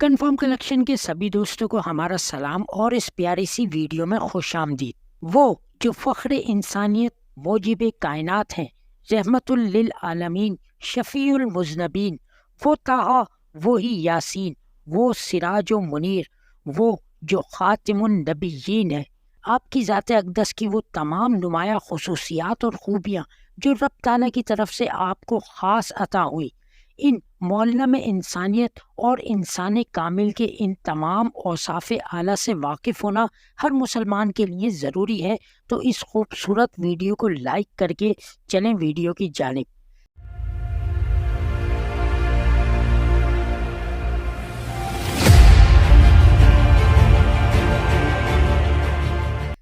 Confirm collection کے سبھی دوستوں کو ہمارا سلام اور اس پیاری سی ویڈیو میں خوش آمدید۔ وہ جو فخر انسانیت، موجب کائنات ہیں، رحمت للعالمین، شفیع المذنبین، وہ طٰہٰ، وہی یاسین، وہ سراج و منیر، وہ جو خاتم النبیین ہے۔ آپ کی ذات اقدس کی وہ تمام نمایاں خصوصیات اور خوبیاں جو رب تعالیٰ کی طرف سے آپ کو خاص عطا ہوئی، ان معلم انسانیت اور انسان کامل کے ان تمام اوصاف اعلیٰ سے واقف ہونا ہر مسلمان کے لیے ضروری ہے۔ تو اس خوبصورت ویڈیو کو لائک کر کے چلیں ویڈیو کی جانب۔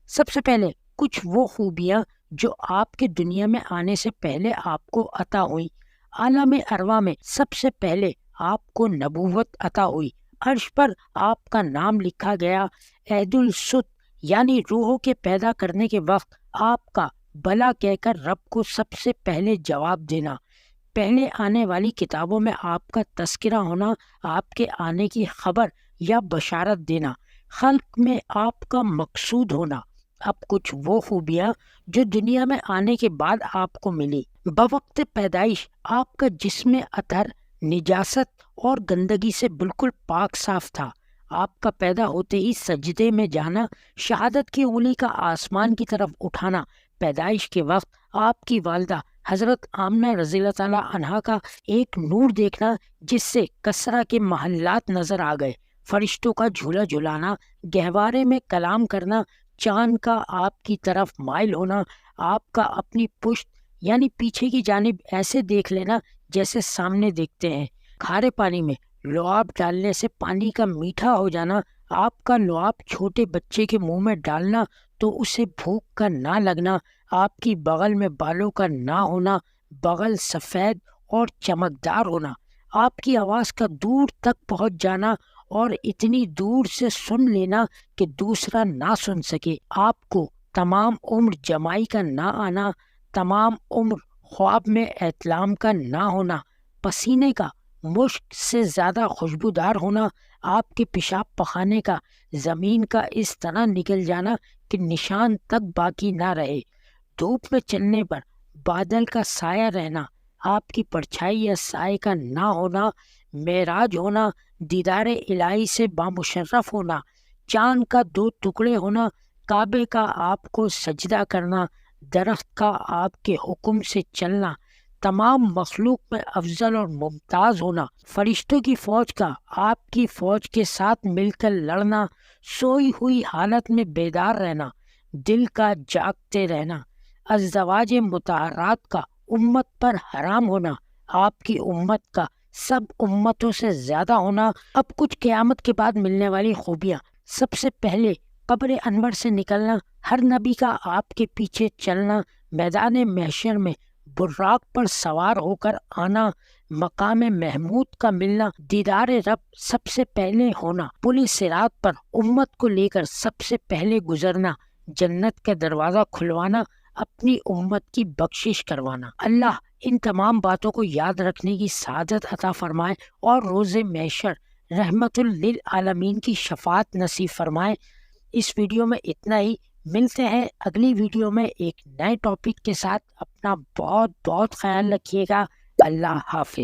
سب سے پہلے کچھ وہ خوبیاں جو آپ کے دنیا میں آنے سے پہلے آپ کو عطا ہوئی۔ عالم ارواح میں سب سے پہلے آپ کو نبوت عطا ہوئی، عرش پر آپ کا نام لکھا گیا، عید الصد یعنی روحوں کے پیدا کرنے کے وقت آپ کا بلا کہہ کر رب کو سب سے پہلے جواب دینا، پہلے آنے والی کتابوں میں آپ کا تذکرہ ہونا، آپ کے آنے کی خبر یا بشارت دینا، خلق میں آپ کا مقصود ہونا۔ اب کچھ وہ خوبیاں جو دنیا میں آنے کے بعد آپ کو ملی۔ بوقت پیدائش آپ کا جسم اطہر نجاست اور گندگی سے بالکل پاک صاف تھا۔ آپ کا پیدا ہوتے ہی سجدے میں جانا، شہادت کی انگلی کا آسمان کی طرف اٹھانا، پیدائش کے وقت آپ کی والدہ حضرت آمنہ رضی اللہ تعالیٰ عنہا کا ایک نور دیکھنا جس سے کسرا کے محلات نظر آ گئے، فرشتوں کا جھولا جھلانا، گہوارے میں کلام کرنا، چاند کا آپ کی طرف مائل ہونا، آپ کا اپنی پشت یعنی پیچھے کی جانب ایسے دیکھ لینا جیسے سامنے دیکھتے ہیں، کھارے پانی میں لعاب ڈالنے سے پانی کا میٹھا ہو جانا، آپ کا لعاب چھوٹے بچے کے منہ میں ڈالنا تو اسے بھوک کا نہ لگنا، آپ کی بغل میں بالوں کا نہ ہونا، بغل سفید اور چمکدار ہونا، آپ کی آواز کا دور تک پہنچ جانا اور اتنی دور سے سن لینا کہ دوسرا نہ سن سکے، آپ کو تمام عمر جمائی کا نہ آنا، تمام عمر خواب میں احتلام کا نہ ہونا، پسینے کا مشک سے زیادہ خوشبودار ہونا، آپ کے پیشاب پخانے کا زمین کا اس طرح نکل جانا کہ نشان تک باقی نہ رہے، دھوپ میں چلنے پر بادل کا سایہ رہنا، آپ کی پرچھائی یا سائے کا نہ ہونا، معراج ہونا، دیدار الہی سے بامشرف ہونا، چاند کا 2 ٹکڑے ہونا، کعبے کا آپ کو سجدہ کرنا، درخت کا آپ کے حکم سے چلنا، تمام مخلوق میں افضل اور ممتاز ہونا، فرشتوں کی فوج کا آپ کی فوج کے ساتھ مل کر لڑنا، سوئی ہوئی حالت میں بیدار رہنا، دل کا جاگتے رہنا، ازواج مطہرات کا امت پر حرام ہونا، آپ کی امت کا سب امتوں سے زیادہ ہونا۔ اب کچھ قیامت کے بعد ملنے والی خوبیاں۔ سب سے پہلے قبر انور سے نکلنا، ہر نبی کا آپ کے پیچھے چلنا، میدان محشر میں براق پر سوار ہو کر آنا، مقام محمود کا ملنا، دیدار رب سب سے پہلے ہونا، پل صراط پر امت کو لے کر سب سے پہلے گزرنا، جنت کا دروازہ کھلوانا، اپنی امت کی بخشش کروانا۔ اللہ ان تمام باتوں کو یاد رکھنے کی سعادت عطا فرمائے اور روز محشر رحمت للعالمین کی شفاعت نصیب فرمائے۔ اس ویڈیو میں اتنا ہی، ملتے ہیں اگلی ویڈیو میں ایک نئے ٹاپک کے ساتھ۔ اپنا بہت بہت خیال رکھیے گا۔ اللہ حافظ۔